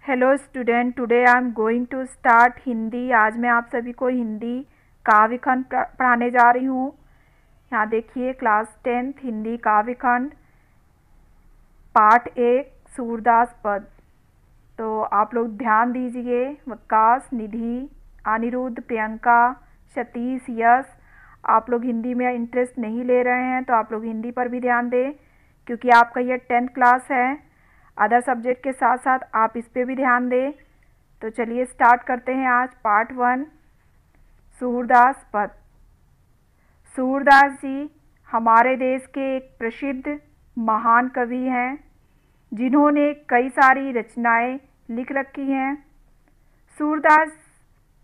Hello student, today I am going to start Hindi. आज मैं आप सभी को हिंदी काव्य खंड पढ़ाने जा रही हूँ। यहाँ देखिए, क्लास 10th हिंदी काव्य खंड पाठ 1 सूरदास पद। तो आप लोग ध्यान दीजिए। वकास, निधि, अनिरुद्ध, प्रियंका, सतीश, यश, आप लोग हिंदी में इंटरेस्ट नहीं ले रहे हैं तो आप लोग हिंदी पर भी ध्यान दें, क्योंकि आपका ये 10th क्लास है। अदर सब्जेक्ट के साथ साथ आप इस पे भी ध्यान दें। तो चलिए स्टार्ट करते हैं आज पार्ट 1 सूरदास पद। सूरदास जी हमारे देश के एक प्रसिद्ध महान कवि हैं, जिन्होंने कई सारी रचनाएं लिख रखी हैं। सूरदास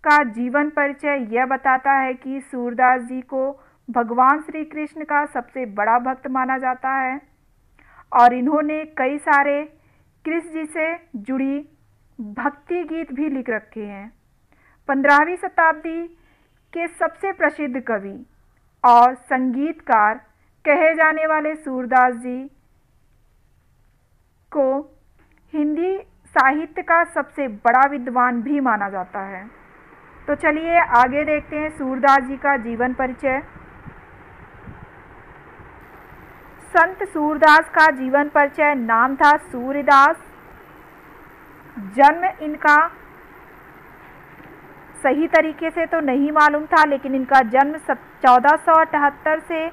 का जीवन परिचय यह बताता है कि सूरदास जी को भगवान श्री कृष्ण का सबसे बड़ा भक्त माना जाता है और इन्होंने कई सारे कृष्ण जी से जुड़ी भक्ति गीत भी लिख रखे हैं। 15वीं शताब्दी के सबसे प्रसिद्ध कवि और संगीतकार कहे जाने वाले सूरदास जी को हिंदी साहित्य का सबसे बड़ा विद्वान भी माना जाता है। तो चलिए आगे देखते हैं सूरदास जी का जीवन परिचय। संत सूरदास का जीवन परिचय। नाम था सूर्यदास। जन्म इनका सही तरीके से तो नहीं मालूम था, लेकिन इनका जन्म 1478 से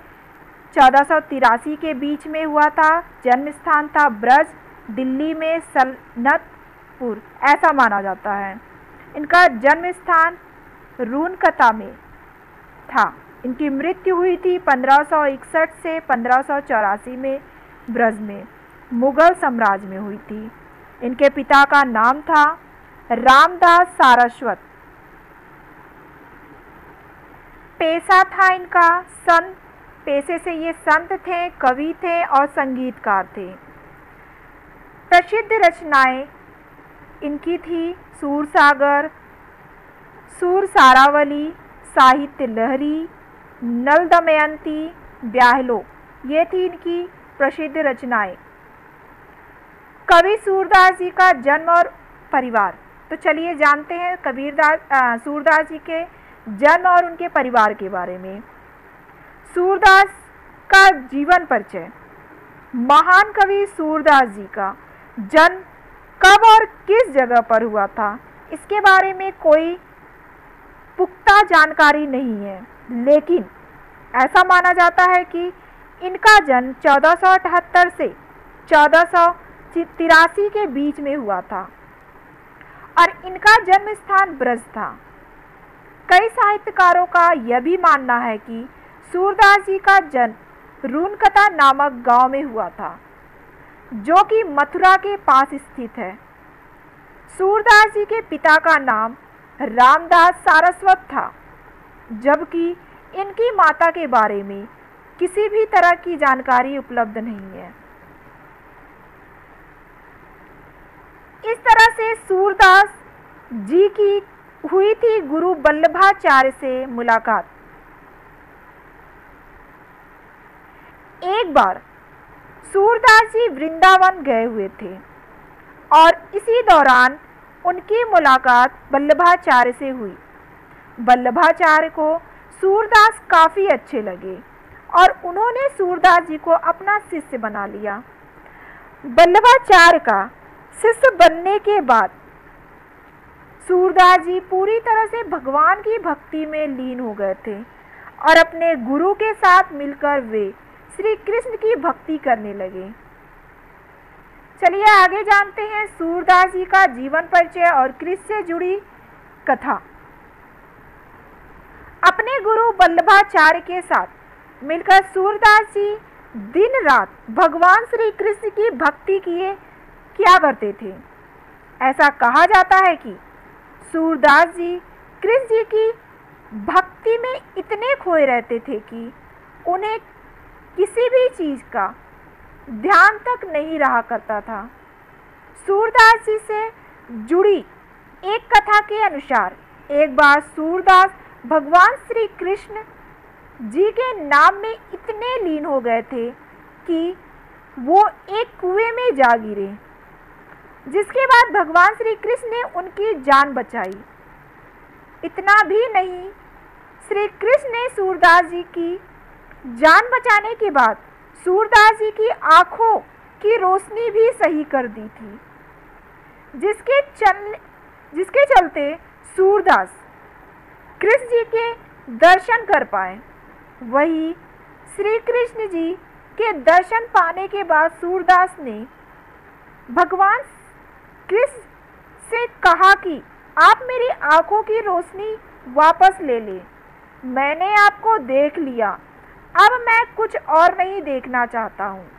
1483 के बीच में हुआ था। जन्म स्थान था ब्रज, दिल्ली में सल्तनतपुर, ऐसा माना जाता है। इनका जन्म स्थान रूनकता में था। इनकी मृत्यु हुई थी 1561 से 1584 में ब्रज में, मुगल साम्राज्य में हुई थी। इनके पिता का नाम था रामदास सारस्वत। पेशा था इनका संत। पेशे से ये संत थे, कवि थे और संगीतकार थे। प्रसिद्ध रचनाएं इनकी थी सूरसागर, सूरसारावली, साहित्य लहरी, नल दमयंती, ब्याहलो, ये थी इनकी प्रसिद्ध रचनाएं। कवि सूरदास जी का जन्म और परिवार। तो चलिए जानते हैं सूरदास जी के जन्म और उनके परिवार के बारे में। सूरदास का जीवन परिचय। महान कवि सूरदास जी का जन्म कब और किस जगह पर हुआ था, इसके बारे में कोई पुख्ता जानकारी नहीं है, लेकिन ऐसा माना जाता है कि इनका जन्म 1478 से 1483 के बीच में हुआ था और इनका जन्म स्थान ब्रज था। कई साहित्यकारों का यह भी मानना है कि सूरदास जी का जन्म रूनकता नामक गांव में हुआ था, जो कि मथुरा के पास स्थित है। सूरदास जी के पिता का नाम रामदास सारस्वत था, जबकि इनकी माता के बारे में किसी भी तरह की जानकारी उपलब्ध नहीं है। इस तरह से सूरदास जी की हुई थी गुरु वल्लभाचार्य से मुलाकात। एक बार सूरदास जी वृंदावन गए हुए थे और इसी दौरान उनकी मुलाकात वल्लभाचार्य से हुई। वल्लभाचार्य को सूरदास काफ़ी अच्छे लगे और उन्होंने सूरदास जी को अपना शिष्य बना लिया। वल्लभाचार्य का शिष्य बनने के बाद सूरदास जी पूरी तरह से भगवान की भक्ति में लीन हो गए थे और अपने गुरु के साथ मिलकर वे श्री कृष्ण की भक्ति करने लगे। चलिए आगे जानते हैं सूरदास जी का जीवन परिचय और कृष्ण से जुड़ी कथा। अपने गुरु वल्लभाचार्य के साथ मिलकर सूरदास जी दिन रात भगवान श्री कृष्ण की भक्ति किया करते थे। ऐसा कहा जाता है कि सूरदास जी कृष्ण जी की भक्ति में इतने खोए रहते थे कि उन्हें किसी भी चीज़ का ध्यान तक नहीं रहा करता था। सूरदास जी से जुड़ी एक कथा के अनुसार एक बार सूरदास भगवान श्री कृष्ण जी के नाम में इतने लीन हो गए थे कि वो एक कुएं में जा गिरे। जिसके बाद भगवान श्री कृष्ण ने उनकी जान बचाई। इतना भी नहीं, श्री कृष्ण ने सूरदास जी की जान बचाने के बाद सूरदास जी की आंखों की रोशनी भी सही कर दी थी, जिसके चलते सूरदास कृष्ण जी के दर्शन कर पाए। वही श्री कृष्ण जी के दर्शन पाने के बाद सूरदास ने भगवान कृष्ण से कहा कि आप मेरी आंखों की रोशनी वापस ले लें। मैंने आपको देख लिया, अब मैं कुछ और नहीं देखना चाहता हूँ।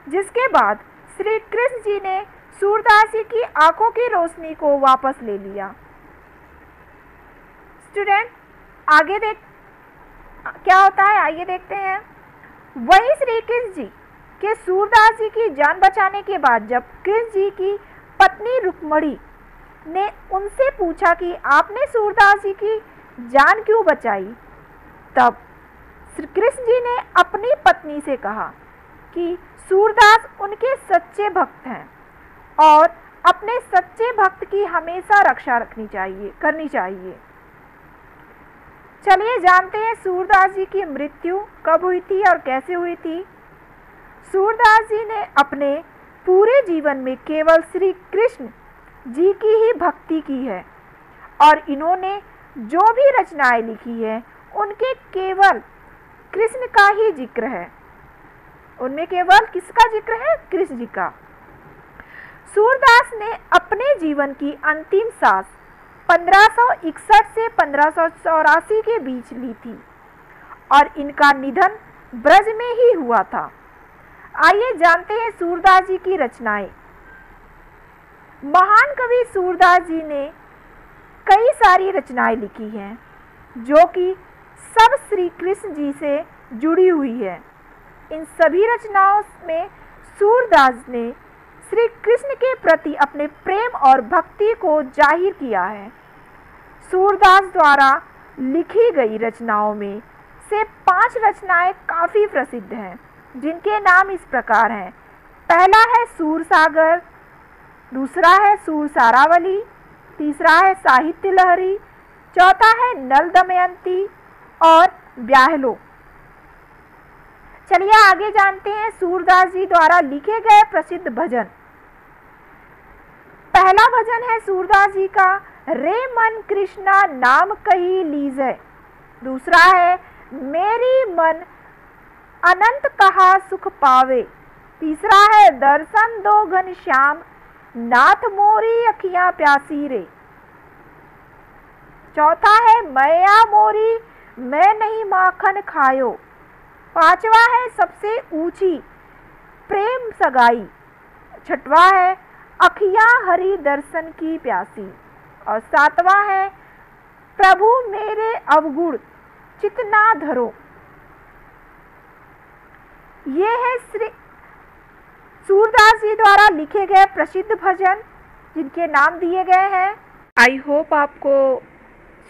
जिसके बाद श्री कृष्ण जी ने सूरदास जी की आंखों की रोशनी को वापस ले लिया। स्टूडेंट, आगे क्या होता है, आइए देखते हैं। वही श्री कृष्ण जी के सूरदास जी की जान बचाने के बाद जब कृष्ण जी की पत्नी रुक्मणी ने उनसे पूछा कि आपने सूरदास जी की जान क्यों बचाई, तब श्री कृष्ण जी ने अपनी पत्नी से कहा कि सूरदास उनके सच्चे भक्त हैं और अपने सच्चे भक्त की हमेशा रक्षा करनी चाहिए। चलिए जानते हैं सूरदास जी की मृत्यु कब हुई थी और कैसे हुई थी। सूरदास जी ने अपने पूरे जीवन में केवल श्री कृष्ण जी की ही भक्ति की है और इन्होंने जो भी रचनाएं लिखी है उनके केवल कृष्ण का ही जिक्र है। उनमें केवल किसका जिक्र है? कृष्ण जी का। सूरदास ने अपने जीवन की अंतिम सांस 1561 से 1584 के बीच ली थी और इनका निधन ब्रज में ही हुआ था। आइए जानते हैं सूरदास जी की रचनाएं। महान कवि सूरदास जी ने कई सारी रचनाएं लिखी हैं जो कि सब श्री कृष्ण जी से जुड़ी हुई है। इन सभी रचनाओं में सूरदास ने श्री कृष्ण के प्रति अपने प्रेम और भक्ति को जाहिर किया है। सूरदास द्वारा लिखी गई रचनाओं में से 5 रचनाएं काफ़ी प्रसिद्ध हैं, जिनके नाम इस प्रकार हैं। पहला है सूरसागर, दूसरा है सूरसारावली, तीसरा है साहित्य लहरी, चौथा है नल दमयंती और ब्याहलो। चलिए आगे जानते हैं सूरदास जी द्वारा लिखे गए प्रसिद्ध भजन। पहला भजन है सूरदास जी का रे मन कृष्णा नाम कही लीजै। दूसरा है मेरी मन अनंत कहा सुख पावे। तीसरा है दर्शन दो घनश्याम नाथ मोरी अखियां प्यासी रे। चौथा है मैया मोरी मैं नहीं माखन खायो। पांचवा है सबसे ऊंची प्रेम सगाई। छठवा है अखियां हरि दर्शन की प्यासी और सातवां है प्रभु मेरे अवगुण चितना धरो। ये है श्री सूरदास जी द्वारा लिखे गए प्रसिद्ध भजन जिनके नाम दिए गए हैं। आई होप आपको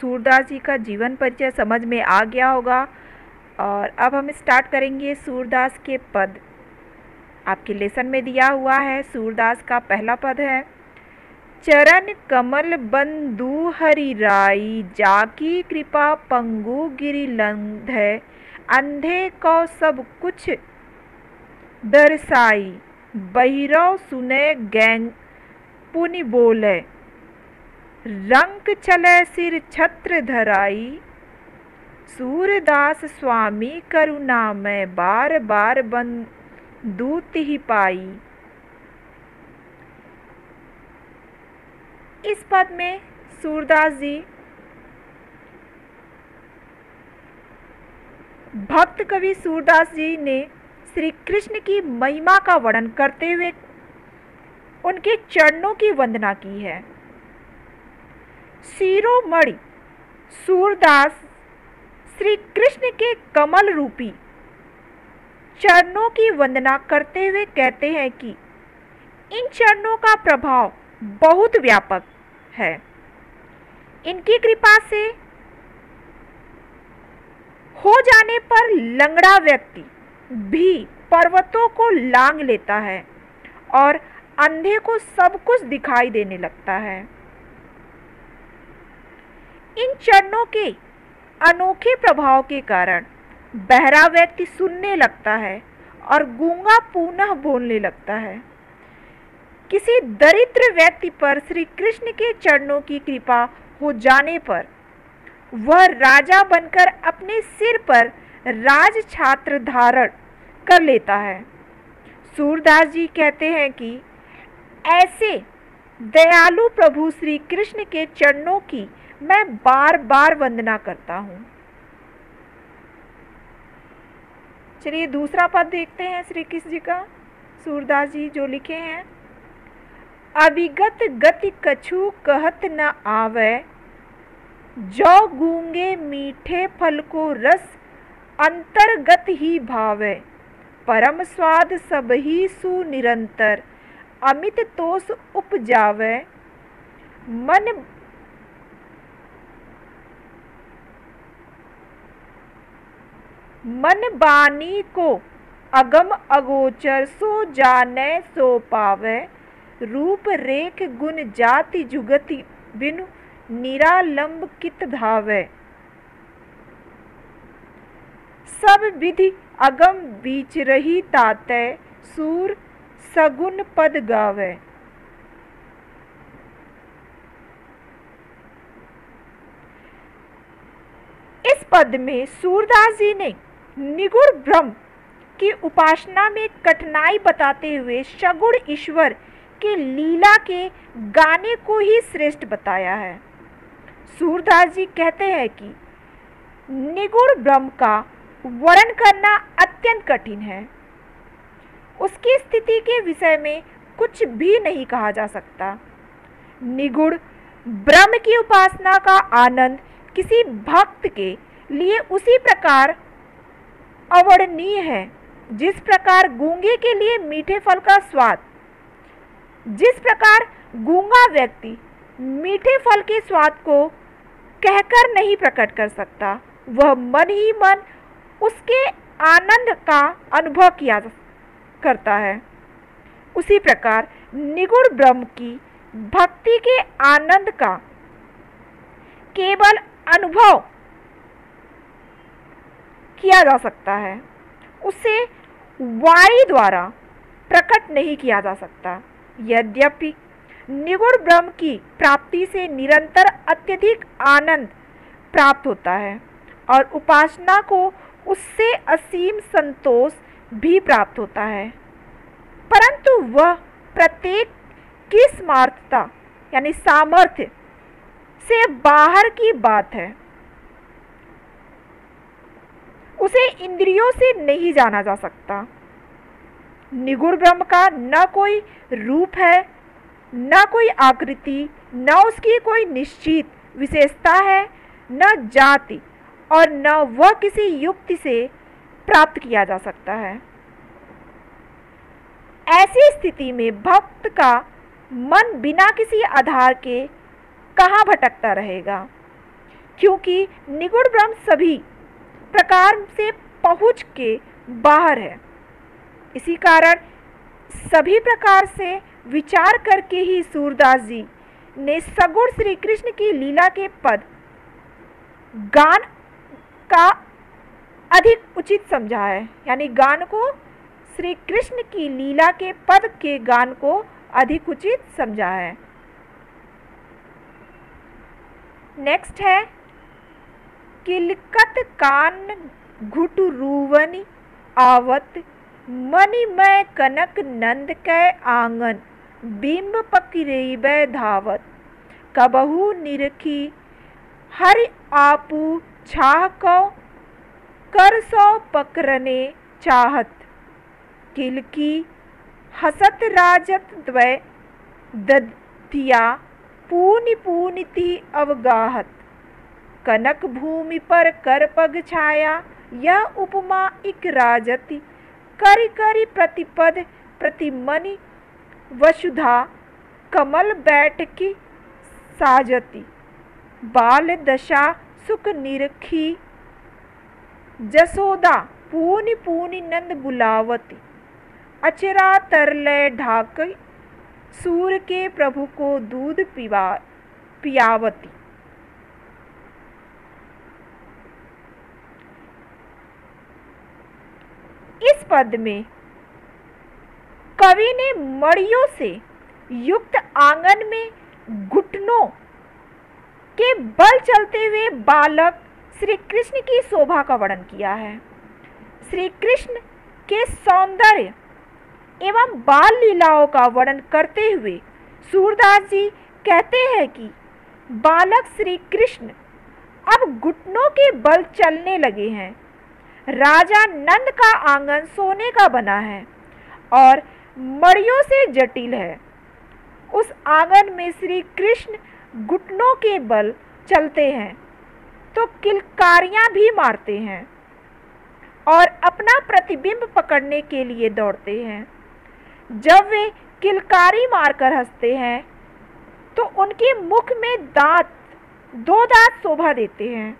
सूरदास जी का जीवन परिचय समझ में आ गया होगा। और अब हम स्टार्ट करेंगे सूरदास के पद। आपके लेसन में दिया हुआ है। सूरदास का पहला पद है चरण कमल बंधु हरि राई जाकी कृपा पंगु गिरि लंघ है अंधे को सब कुछ दर्शाई बहिरौ सुने गैंग पुनि बोले रंक चले सिर छत्र धराई सूरदास स्वामी करुणा में बार बार बंदूत ही पाई। इस पद में सूरदास जी भक्त कवि सूरदास जी ने श्री कृष्ण की महिमा का वर्णन करते हुए उनके चरणों की वंदना की है। शिरोमणि सूरदास श्री कृष्ण के कमल रूपी चरणों की वंदना करते हुए कहते हैं कि इन चरणों का प्रभाव बहुत व्यापक है। इनकी कृपा से हो जाने पर लंगड़ा व्यक्ति भी पर्वतों को लांघ लेता है और अंधे को सब कुछ दिखाई देने लगता है। इन चरणों के अनोखे प्रभाव के कारण बहरा व्यक्ति सुनने लगता है और गूंगा पुनः बोलने लगता है। किसी दरिद्र व्यक्ति पर श्री कृष्ण के चरणों की कृपा हो जाने पर वह राजा बनकर अपने सिर पर राज छात्र धारण कर लेता है। सूरदास जी कहते हैं कि ऐसे दयालु प्रभु श्री कृष्ण के चरणों की मैं बार बार वंदना करता हूँ। चलिए दूसरा पद देखते हैं श्री कृष्ण जी का। सूरदास जी जो लिखे हैं, अभिगत गति कछु कहत न आवे, जो गूंगे मीठे फल को रस अंतर्गत ही भावे, परम स्वाद सब ही सुनिरंतर अमित तोष उपजावे, मन बानी को अगम अगोचर सो जाने सो पावे, रूप रेख गुण जाति जुगति बिनु निरालंब कित धावे, सब विधि अगम बीच रही ताते सूर सगुन पद गावे। इस पद में सूरदास जी ने निगुण ब्रह्म की उपासना में कठिनाई बताते हुए सगुण ईश्वर के लीला के गाने को ही श्रेष्ठ बताया है। सूरदास जी कहते हैं कि निगुण ब्रह्म का वर्णन करना अत्यंत कठिन है। उसकी स्थिति के विषय में कुछ भी नहीं कहा जा सकता। निगुण ब्रह्म की उपासना का आनंद किसी भक्त के लिए उसी प्रकार अवर्णनीय है जिस प्रकार गूंगे के लिए मीठे फल का स्वाद। जिस प्रकार गूंगा व्यक्ति मीठे फल के स्वाद को कहकर नहीं प्रकट कर सकता, वह मन ही मन उसके आनंद का अनुभव किया करता है, उसी प्रकार निगुण ब्रह्म की भक्ति के आनंद का केवल अनुभव किया जा सकता है, उसे वाणी द्वारा प्रकट नहीं किया जा सकता। यद्यपि निगुण ब्रह्म की प्राप्ति से निरंतर अत्यधिक आनंद प्राप्त होता है और उपासना को उससे असीम संतोष भी प्राप्त होता है, परंतु वह प्रत्येक की स्मार्थता यानी सामर्थ्य से बाहर की बात है। उसे इंद्रियों से नहीं जाना जा सकता। निगुण ब्रह्म का न कोई रूप है, न कोई आकृति, न उसकी कोई निश्चित विशेषता है, न जाति और न वह किसी युक्ति से प्राप्त किया जा सकता है। ऐसी स्थिति में भक्त का मन बिना किसी आधार के कहाँ भटकता रहेगा, क्योंकि निगुण ब्रह्म सभी प्रकार से पहुँच के बाहर है। इसी कारण सभी प्रकार से विचार करके ही सूरदास जी ने सगुण श्री कृष्ण की लीला के पद गान का अधिक उचित समझा है, यानी गान को श्री कृष्ण की लीला के पद के गान को अधिक उचित समझा है। नेक्स्ट है किलकत कान घुट रूवनि आवत, मणिमय कनक नंद कै आंगन, बिंब पकड़िबै धावत, कबहू निरखी हरि आपू छाह को, कर सो पकड़ने चाहत, किलकी हसत राजत द्वय दधिया, पूनि पूनिति अवगाहत, कनक भूमि पर कर पग छाया, यह उपमा इक राजति, करि करि प्रतिपद प्रतिमनि, वसुधा कमल बैठकी साजति, बाल दशा सुख निरखी, जसोदा पूनि पूनि नंद बुलावती, अचरा तरले ढाक सूर के प्रभु को दूध पियावती। इस पद में कवि ने मड़ियों से युक्त आंगन में घुटनों के बल चलते हुए बालक श्री कृष्ण की शोभा का वर्णन किया है। श्री कृष्ण के सौंदर्य एवं बाल लीलाओं का वर्णन करते हुए सूरदास जी कहते हैं कि बालक श्री कृष्ण अब घुटनों के बल चलने लगे हैं। राजा नंद का आंगन सोने का बना है और मड़ियों से जटिल है। उस आंगन में श्री कृष्ण घुटनों के बल चलते हैं तो किलकारियां भी मारते हैं और अपना प्रतिबिंब पकड़ने के लिए दौड़ते हैं। जब वे किलकारी मारकर हंसते हैं तो उनके मुख में दो दांत शोभा देते हैं।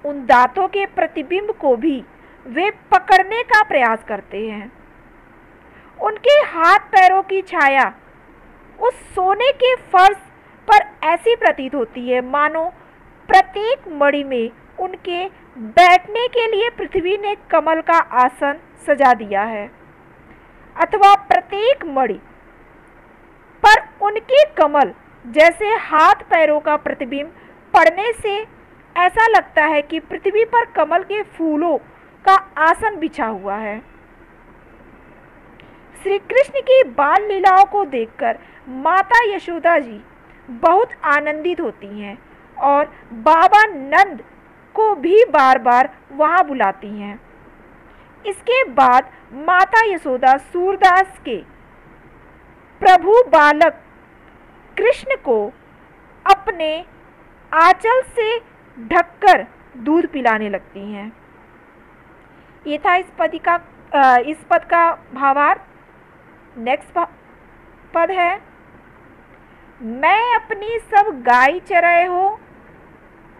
उन दांतों के प्रतिबिंब को भी वे पकड़ने का प्रयास करते हैं। उनके हाथ पैरों की छाया उस सोने के फर्श पर ऐसी प्रतीत होती है मानो प्रत्येक मणि में उनके बैठने के लिए पृथ्वी ने कमल का आसन सजा दिया है, अथवा प्रत्येक मणि पर उनके कमल जैसे हाथ पैरों का प्रतिबिंब पड़ने से ऐसा लगता है कि पृथ्वी पर कमल के फूलों का आसन बिछा हुआ है। श्री कृष्ण की बाल लीलाओं को देखकर माता यशोदा जी बहुत आनंदित होती हैं और बाबा नंद को भी बार बार वहां बुलाती हैं। इसके बाद माता यशोदा सूरदास के प्रभु बालक कृष्ण को अपने आंचल से ढककर दूध पिलाने लगती हैं। ये था इस पद का भावार्थ। नेक्स्ट पद है, मैं अपनी सब गाय चराए हो,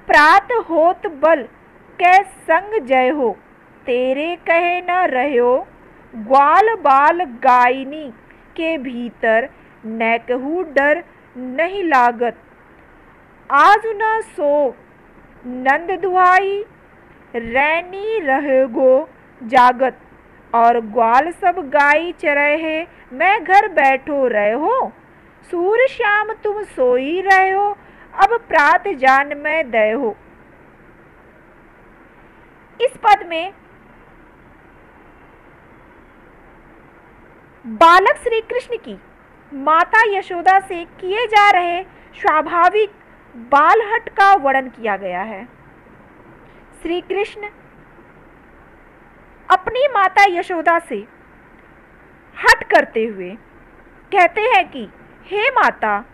प्रात होत बल कै संग जय हो, तेरे कहे न रहो, ग्वाल बाल गायनी के भीतर नैकहू डर नहीं लागत, आज न सो नंद दुहाई, रैनी रहेगो जागत, और ग्वाल सब गाय चरे है, मैं घर बैठो रहे हो, सूर श्याम तुम सोई रहे हो, अब प्रात जान मैं दय हो। इस पद में बालक श्री कृष्ण की माता यशोदा से किए जा रहे स्वाभाविक बालहट का वर्णन किया गया है। श्री कृष्ण अपनी माता यशोदा से हट करते हुए कहते हैं कि हे माता,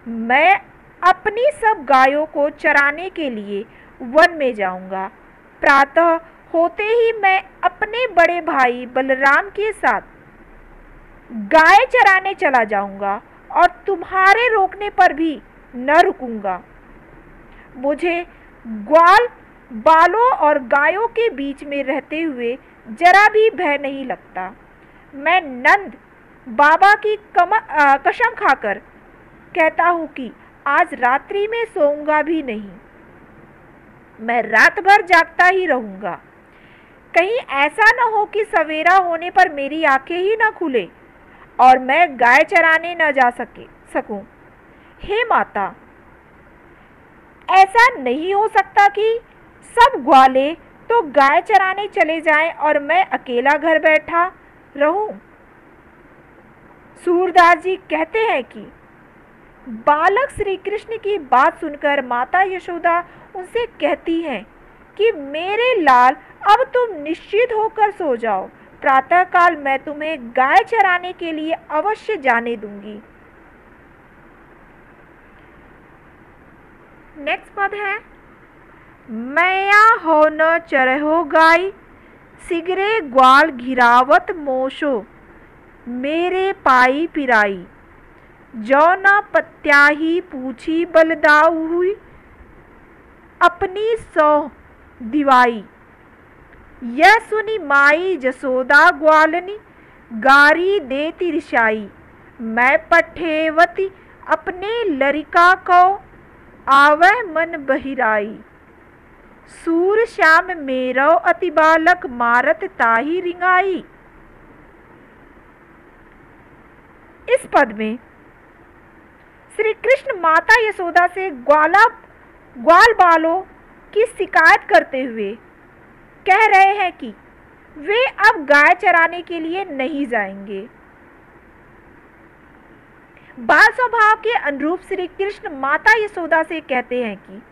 मैं अपनी सब गायों को चराने के लिए वन में जाऊंगा। प्रातः होते ही मैं अपने बड़े भाई बलराम के साथ गाय चराने चला जाऊंगा और तुम्हारे रोकने पर भी न रुकूंगा। मुझे ग्वाल बालों और गायों के बीच में रहते हुए जरा भी भय नहीं लगता। मैं नंद बाबा की कसम खाकर कहता हूँ कि आज रात्रि में सोऊंगा भी नहीं, मैं रात भर जागता ही रहूंगा। कहीं ऐसा न हो कि सवेरा होने पर मेरी आंखें ही न खुले और मैं गाय चराने न जा सकूं। हे माता, ऐसा नहीं हो सकता कि सब ग्वाले तो गाय चराने चले जाएं और मैं अकेला घर बैठा रहूं। सूरदास जी कहते हैं कि बालक श्री कृष्ण की बात सुनकर माता यशोदा उनसे कहती हैं कि मेरे लाल, अब तुम निश्चित होकर सो जाओ, प्रातःकाल मैं तुम्हें गाय चराने के लिए अवश्य जाने दूंगी। नेक्स्ट पद है, मैया हो न चरहो गाय, सिगरे ग्वाल घिरावत मोशो, मेरे पाई पिराई, जो न पत्याही पूछी बलदाऊ हुई, अपनी सौ दिवाई। यह सुनी माई जसोदा ग्वालनी, गारी देती रिशाई, मैं पठेवती अपने लरिका को, आवह मन बहिराई। सूर श्याम मेरो अति बालक, मारत ताही रिंगाई। इस पद में श्री कृष्ण माता यशोदा से ग्वाल बालों की शिकायत करते हुए कह रहे हैं कि वे अब गाय चराने के लिए नहीं जाएंगे। बाल स्वभाव के अनुरूप श्री कृष्ण माता यशोदा से कहते हैं कि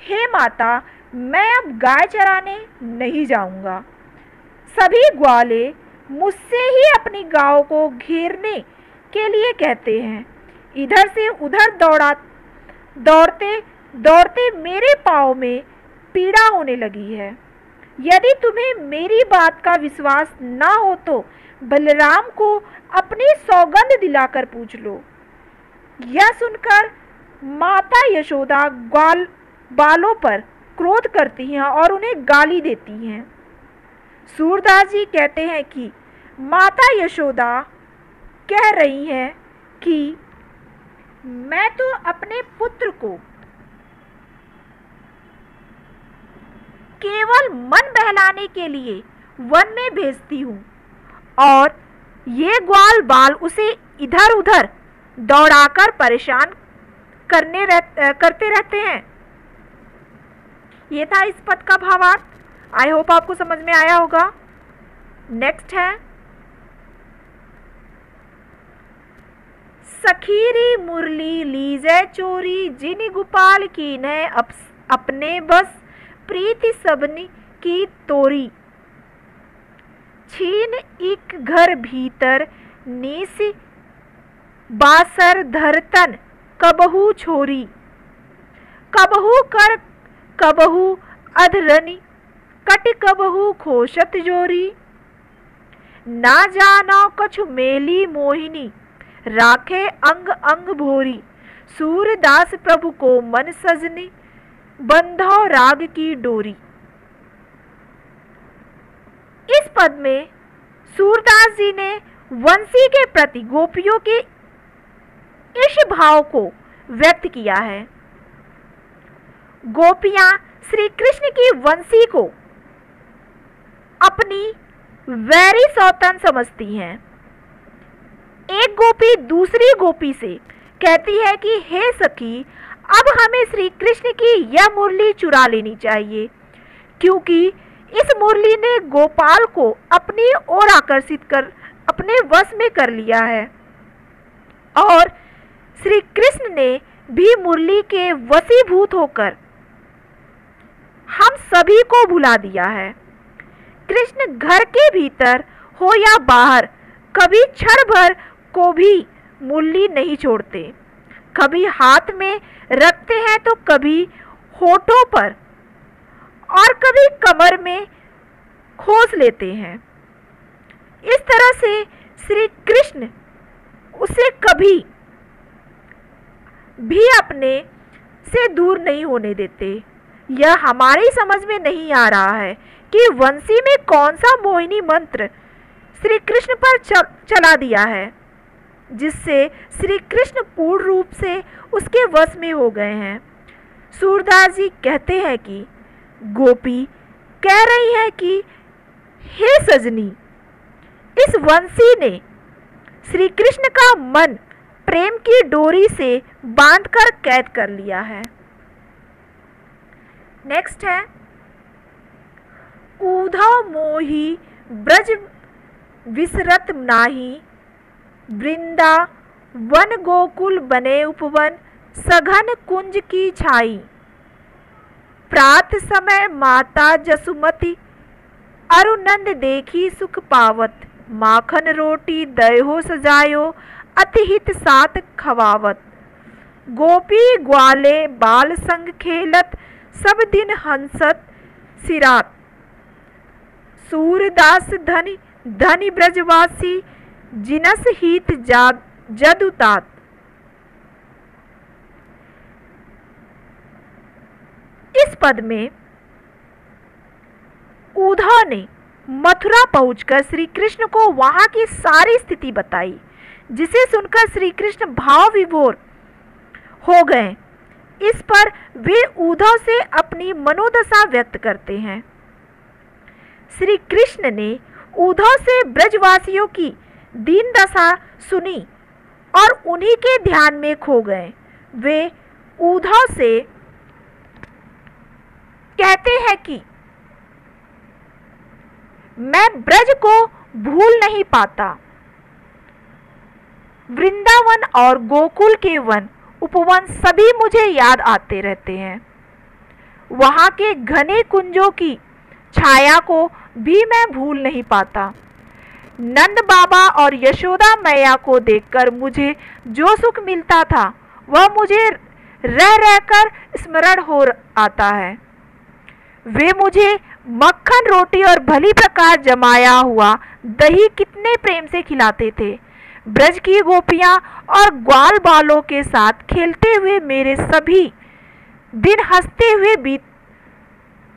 हे माता, मैं अब गाय चराने नहीं जाऊंगा। सभी ग्वाले मुझसे ही अपनी गायों को घेरने के लिए कहते हैं। इधर से उधर दौड़ते दौड़ते मेरे पाँव में पीड़ा होने लगी है। यदि तुम्हें मेरी बात का विश्वास ना हो तो बलराम को अपनी सौगंध दिलाकर पूछ लो। यह सुनकर माता यशोदा बालों पर क्रोध करती हैं और उन्हें गाली देती हैं। सूरदास जी कहते हैं कि माता यशोदा कह रही हैं कि मैं तो अपने पुत्र को केवल मन बहलाने के लिए वन में भेजती हूँ और ये ग्वाल बाल उसे इधर उधर दौड़ाकर परेशान करते रहते हैं। ये था इस पद का भावार्थ। आई होप आपको समझ में आया होगा। नेक्स्ट है सखीरी मुरली लीजे चोरी, जिन गोपाल की ने अपने बस, प्रीति सबनी की तोरी। छीन एक घर भीतर नीस, बासर धरतन कबहू छोरी। कबहू कर कबहू अधरनी, कट कबहू खोशत जोरी। ना जानो कछु मेली मोहिनी, राखे अंग अंग भोरी। सूरदास प्रभु को मन सजनी, बंधो राग की डोरी। इस पद में सूरदास जी ने वंशी के प्रति गोपियों के इस भाव को व्यक्त किया है। गोपियां श्री कृष्ण की वंशी को अपनी वैरी सौतन समझती हैं। एक गोपी दूसरी गोपी से कहती है कि हे सखी, अब हमें श्री कृष्ण की यह मुरली चुरा लेनी चाहिए, क्योंकि इस मुरली ने गोपाल को अपनी ओर आकर्षित कर अपने वश में कर लिया है और श्री कृष्ण ने भी मुरली के वशीभूत होकर हम सभी को भुला दिया है। कृष्ण घर के भीतर हो या बाहर कभी क्षण भर को भी मुरली नहीं छोड़ते। कभी हाथ में रखते हैं तो कभी होठों पर और कभी कमर में खोस लेते हैं। इस तरह से श्री कृष्ण उसे कभी भी अपने से दूर नहीं होने देते। यह हमारी समझ में नहीं आ रहा है कि वंशी में कौन सा मोहिनी मंत्र श्री कृष्ण पर चला दिया है, जिससे श्री कृष्ण पूर्ण रूप से उसके वश में हो गए हैं। सूरदास जी कहते हैं कि गोपी कह रही है कि हे सजनी, इस वंशी ने श्री कृष्ण का मन प्रेम की डोरी से बांधकर कैद कर लिया है। नेक्स्ट है उधव मोही ब्रज विसरत नाही, वृंदा वन गोकुल बने उपवन, सघन कुंज की छाई। प्रात समय माता जसुमती, अरुनंद देखी सुख पावत, माखन रोटी दयो सजायो, अतिहित सात खवावत। गोपी ग्वाले बाल संग खेलत, सब दिन हंसत सिरात। सूरदास धनी धनी ब्रजवासी, जिनस हित जदुतात। इस पद में उद्धव ने मथुरा पहुंचकर श्री कृष्ण को वहां की सारी स्थिति बताई, जिसे सुनकर श्री कृष्ण भाव विभोर हो गए। इस पर वे उद्धव से अपनी मनोदशा व्यक्त करते हैं। श्री कृष्ण ने उद्धव से ब्रजवासियों की दीन दशा सुनी और उन्हीं के ध्यान में खो गए। वे उद्धव से कहते हैं कि मैं ब्रज को भूल नहीं पाता। वृंदावन और गोकुल के वन उपवन सभी मुझे याद आते रहते हैं। वहां के घने कुंजों की छाया को भी मैं भूल नहीं पाता। नंद बाबा और यशोदा मैया को देखकर मुझे जो सुख मिलता था वह मुझे रह रहकर स्मरण हो आता है। वे मुझे मक्खन रोटी और भली प्रकार जमाया हुआ दही कितने प्रेम से खिलाते थे। ब्रज की गोपियां और ग्वाल बालों के साथ खेलते हुए मेरे सभी दिन हंसते हुए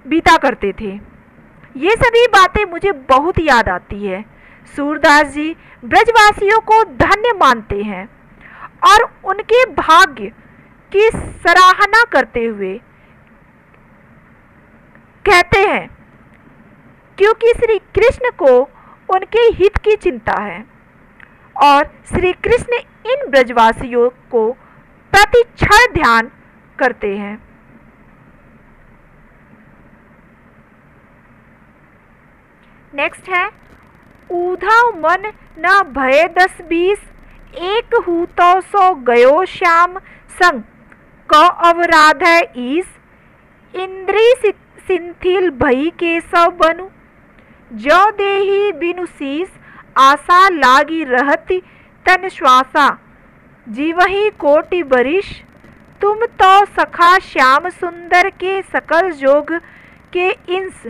बीता करते थे। ये सभी बातें मुझे बहुत याद आती है। सूरदास जी ब्रजवासियों को धन्य मानते हैं और उनके भाग्य की सराहना करते हुए कहते हैं क्योंकि श्री कृष्ण को उनके हित की चिंता है और श्री कृष्ण इन ब्रजवासियों को प्रति क्षण ध्यान करते हैं। नेक्स्ट है उद्धव मन न भय 10-20 एक हूँ तो 100 गयो श्याम संग क अवराध है ईस इंद्री सिंथिल भई के सब बनु जो देही बिनु शीस आशा लागी रहती तन श्वासा जीवही कोटि बरिश तुम तो सखा श्याम सुंदर के सकल जोग के इंस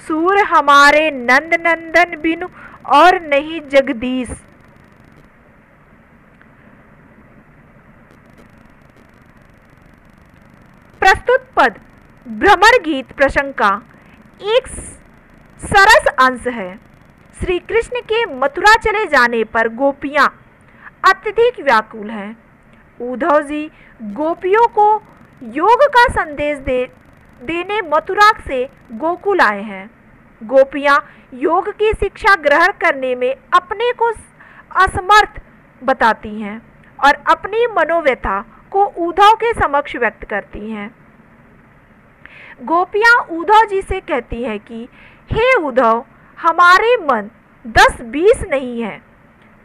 सूर हमारे नंद नंदन बिनु और नहीं जगदीश। प्रस्तुत पद भ्रमर गीत प्रसंग का एक सरस अंश है। श्री कृष्ण के मथुरा चले जाने पर गोपियां अत्यधिक व्याकुल हैं। उद्धव जी गोपियों को योग का संदेश देने मथुरा से गोकुल आए हैं। गोपियां योग की शिक्षा ग्रहण करने में अपने को असमर्थ बताती हैं और अपनी मनोव्यथा को उद्धव के समक्ष व्यक्त करती हैं। गोपियां उद्धव जी से कहती हैं कि हे उद्धव, हमारे मन 10-20 नहीं है।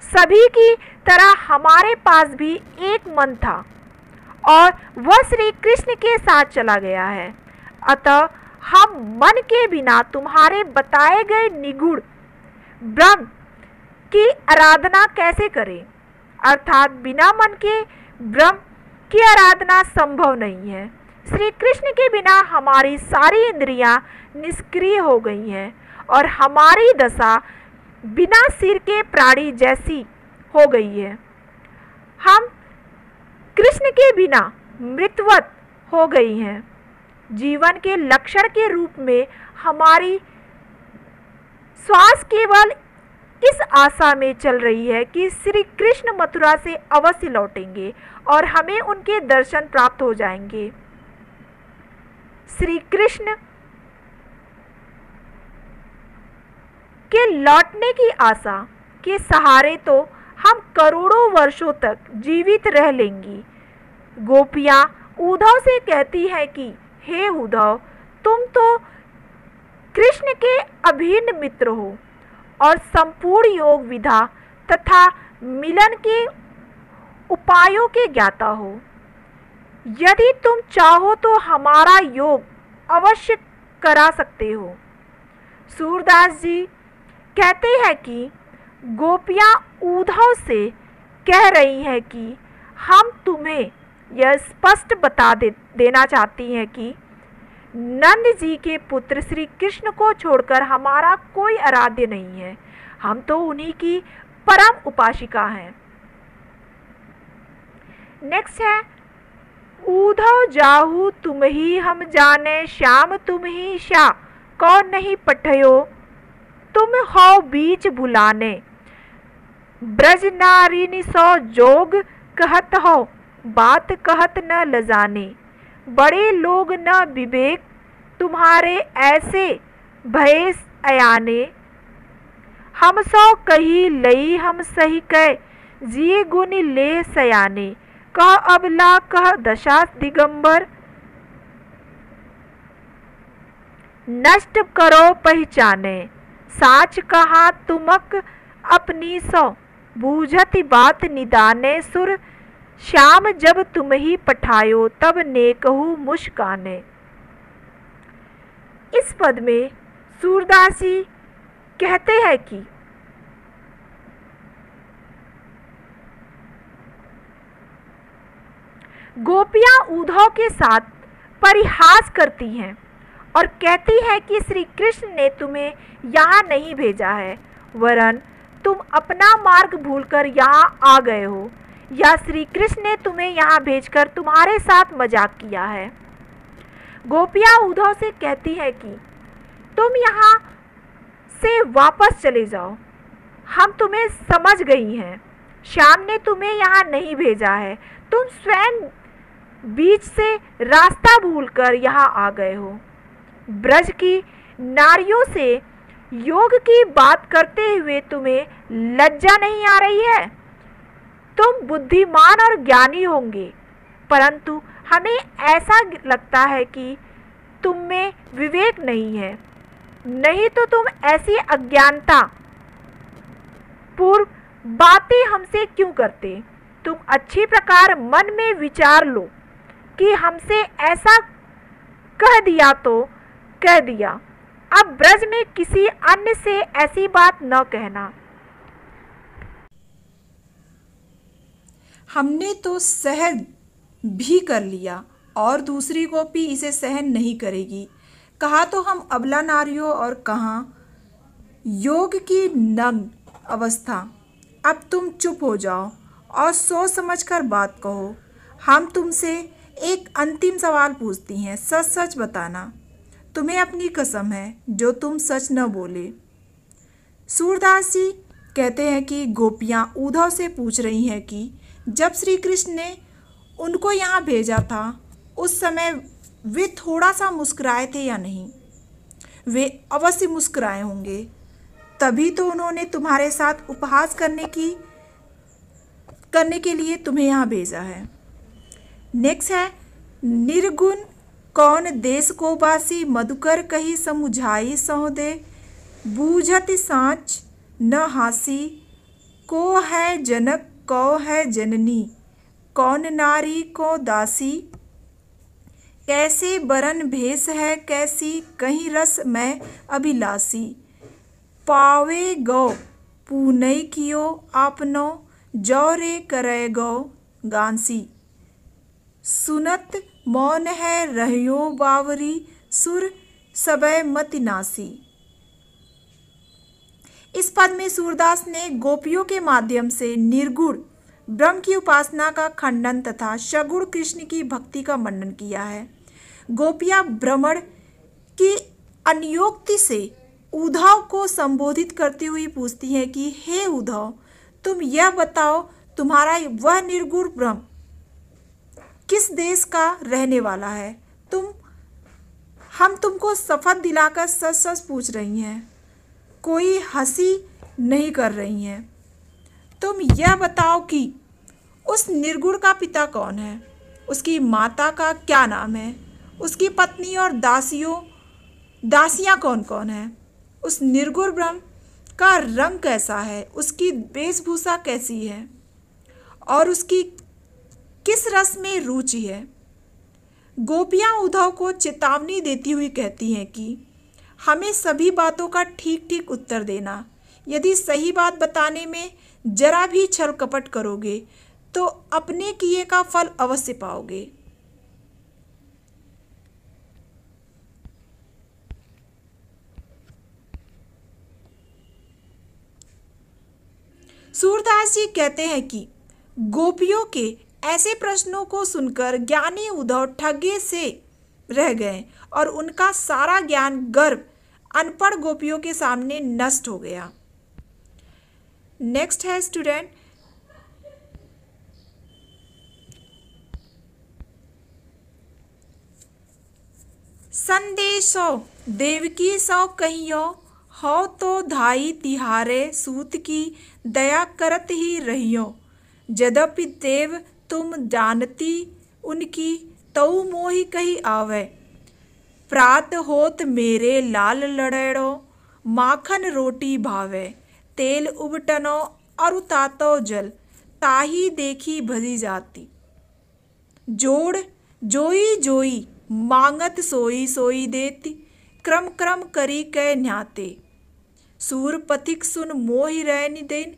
सभी की तरह हमारे पास भी एक मन था और वह श्री कृष्ण के साथ चला गया है। अतः हम मन के बिना तुम्हारे बताए गए निगूढ़ ब्रह्म की आराधना कैसे करें? अर्थात बिना मन के ब्रह्म की आराधना संभव नहीं है। श्री कृष्ण के बिना हमारी सारी इंद्रियां निष्क्रिय हो गई हैं और हमारी दशा बिना सिर के प्राणी जैसी हो गई है। हम कृष्ण के बिना मृतवत हो गई हैं। जीवन के लक्षण के रूप में हमारी श्वास केवल इस आशा में चल रही है कि श्री कृष्ण मथुरा से अवश्य लौटेंगे और हमें उनके दर्शन प्राप्त हो जाएंगे। श्री कृष्ण के लौटने की आशा के सहारे तो हम करोड़ों वर्षों तक जीवित रह लेंगी। गोपियां उद्धव से कहती हैं कि हे उद्धव, तुम तो कृष्ण के अभिन्न मित्र हो और संपूर्ण योग विधा तथा मिलन के उपायों के ज्ञाता हो। यदि तुम चाहो तो हमारा योग अवश्य करा सकते हो। सूरदास जी कहते हैं कि गोपियां उद्धव से कह रही हैं कि हम तुम्हें यह स्पष्ट बता देना चाहती हैं कि नंद जी के पुत्र श्री कृष्ण को छोड़कर हमारा कोई आराध्य नहीं है। हम तो उन्हीं की परम उपासिका हैं। नेक्स्ट है उद्धव जाहू तुम ही हम जाने श्याम तुम ही श्या कौन नहीं पठयो तुम हो बीच भुलाने ब्रज नारिनी सो जोग कहत हो, बात कहत न लजाने। बड़े लोग न विवेक, तुम्हारे ऐसे भय अयाने। हम सो कही लई हम सही कह, जिए गुण ले सयाने। कह अबला कह दशा दिगंबर, नष्ट करो पहचाने। साच कहा तुमक अपनी सो, बूझत बात निदाने। सुर श्याम जब तुम ही पठायो, तब नेकहु मुस्काने। इस पद में सूरदास जी कहते हैं कि गोपियां उद्धव के साथ परिहास करती हैं और कहती है कि श्री कृष्ण ने तुम्हें यहाँ नहीं भेजा है, वरन तुम अपना मार्ग भूलकर यहाँ आ गए हो, या श्री कृष्ण ने तुम्हें यहाँ भेजकर तुम्हारे साथ मजाक किया है। गोपियाँ उद्धव से कहती है कि तुम यहाँ से वापस चले जाओ, हम तुम्हें समझ गई हैं। श्याम ने तुम्हें यहाँ नहीं भेजा है, तुम स्वयं बीच से रास्ता भूलकर यहाँ आ गए हो। ब्रज की नारियों से योग की बात करते हुए तुम्हें लज्जा नहीं आ रही है? तुम बुद्धिमान और ज्ञानी होंगे, परंतु हमें ऐसा लगता है कि तुम में विवेक नहीं है। नहीं तो तुम ऐसी अज्ञानता पूर्व बातें हमसे क्यों करते? तुम अच्छी प्रकार मन में विचार लो कि हमसे ऐसा कह दिया तो कह दिया, अब ब्रज में किसी अन्य से ऐसी बात न कहना। हमने तो सहन भी कर लिया और दूसरी गोपी इसे सहन नहीं करेगी। कहा तो हम अबला नारियों और कहाँ योग की नग्न अवस्था। अब तुम चुप हो जाओ और सोच समझकर बात कहो। हम तुमसे एक अंतिम सवाल पूछती हैं, सच सच बताना। तुम्हें अपनी कसम है जो तुम सच न बोले। सूरदास जी कहते हैं कि गोपियाँ उद्धव से पूछ रही हैं कि जब श्री कृष्ण ने उनको यहाँ भेजा था उस समय वे थोड़ा सा मुस्कुराए थे या नहीं? वे अवश्य मुस्कुराए होंगे, तभी तो उन्होंने तुम्हारे साथ उपहास करने के लिए तुम्हें यहाँ भेजा है। नेक्स्ट है, निर्गुण कौन देश को बासी, मधुकर कही समुझाई सौदे। बूझत साँच न हासी, को है जनक को है जननी, कौन नारी को दासी। कैसे बरन भेष है कैसी, कहीं रस मैं अभिलाषी। पावे गौ पूनई कियो आपनो, जौरे करे गौ गांसी। सुनत मौन है रहियो बावरी, सुर सबय मति नासी। इस पद में सूरदास ने गोपियों के माध्यम से निर्गुण ब्रह्म की उपासना का खंडन तथा सगुण कृष्ण की भक्ति का वर्णन किया है। गोपियां भ्रमण की अन्योक्ति से उद्धव को संबोधित करती हुई पूछती हैं कि हे उद्धव, तुम यह बताओ तुम्हारा वह निर्गुण ब्रह्म किस देश का रहने वाला है? हम तुमको शपथ दिलाकर सच सच पूछ रही हैं, कोई हंसी नहीं कर रही हैं। तुम यह बताओ कि उस निर्गुण का पिता कौन है, उसकी माता का क्या नाम है, उसकी पत्नी और दासियां कौन कौन है, उस निर्गुण ब्रह्म का रंग कैसा है, उसकी वेशभूषा कैसी है और उसकी किस रस में रुचि है। गोपियां उद्धव को चेतावनी देती हुई कहती हैं कि हमें सभी बातों का ठीक ठीक उत्तर देना। यदि सही बात बताने में जरा भी छल कपट करोगे तो अपने किए का फल अवश्य पाओगे। सूरदास जी कहते हैं कि गोपियों के ऐसे प्रश्नों को सुनकर ज्ञानी उद्धव ठगे से रह गए और उनका सारा ज्ञान गर्भ अनपढ़ गोपियों के सामने नष्ट हो गया। नेक्स्ट है स्टूडेंट, संदेशो देवकी सौ कहियो, हो तो धाई तिहारे सूत की, दया करत ही रहियो। यद्यपि देव तुम जानती उनकी, तऊ मोहि कही आवे। प्रात होत मेरे लाल लड़ेड़ो, माखन रोटी भावे। तेल उबटनो अरु तातो जल, ताही देखी भजी जाती। जोड़ जोई जोई, मांगत सोई सोई देती। क्रम क्रम करी कै न्याते, सूर पथिक सुन मोहि रैनि दिन।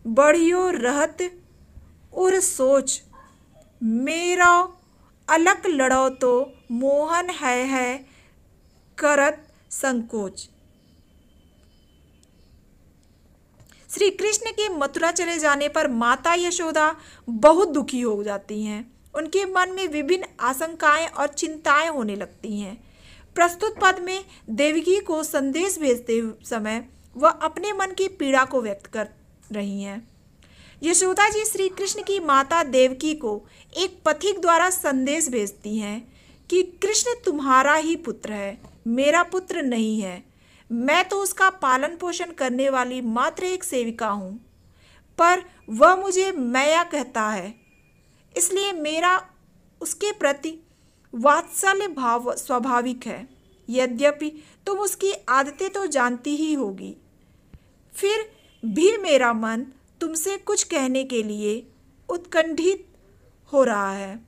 बढ़ियो रहत उर सोच, मेरा अलक लड़ो तो। मोहन है करत संकोच। श्री कृष्ण के मथुरा चले जाने पर माता यशोदा बहुत दुखी हो जाती हैं। उनके मन में विभिन्न आशंकाएं और चिंताएं होने लगती हैं। प्रस्तुत पद में देवकी को संदेश भेजते समय वह अपने मन की पीड़ा को व्यक्त कर रही हैं। यशोदा जी श्री कृष्ण की माता देवकी को एक पथिक द्वारा संदेश भेजती हैं कि कृष्ण तुम्हारा ही पुत्र है, मेरा पुत्र नहीं है। मैं तो उसका पालन पोषण करने वाली मात्र एक सेविका हूँ, पर वह मुझे मैया कहता है, इसलिए मेरा उसके प्रति वात्सल्य भाव स्वाभाविक है। यद्यपि तुम उसकी आदतें तो जानती ही होगी, फिर भी मेरा मन तुमसे कुछ कहने के लिए उत्कंठित हो रहा है।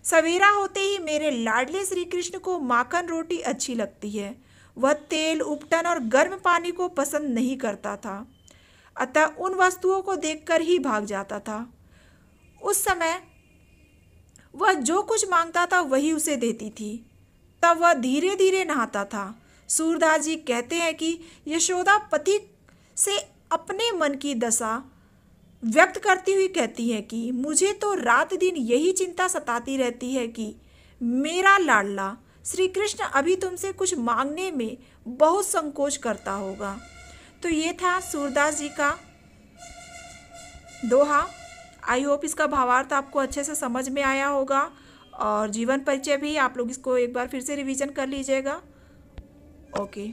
सवेरा होते ही मेरे लाडले श्री कृष्ण को माखन रोटी अच्छी लगती है। वह तेल, उपटन और गर्म पानी को पसंद नहीं करता था, अतः उन वस्तुओं को देखकर ही भाग जाता था। उस समय वह जो कुछ मांगता था वही उसे देती थी। तब वह धीरे धीरे नहाता था। सूरदास जी कहते हैं कि यशोदा पति से अपने मन की दशा व्यक्त करती हुई कहती है कि मुझे तो रात दिन यही चिंता सताती रहती है कि मेरा लाडला श्री कृष्ण अभी तुमसे कुछ मांगने में बहुत संकोच करता होगा। तो ये था सूरदास जी का दोहा। आई होप इसका भावार्थ आपको अच्छे से समझ में आया होगा, और जीवन परिचय भी आप लोग इसको एक बार फिर से रिवीजन कर लीजिएगा। ओके।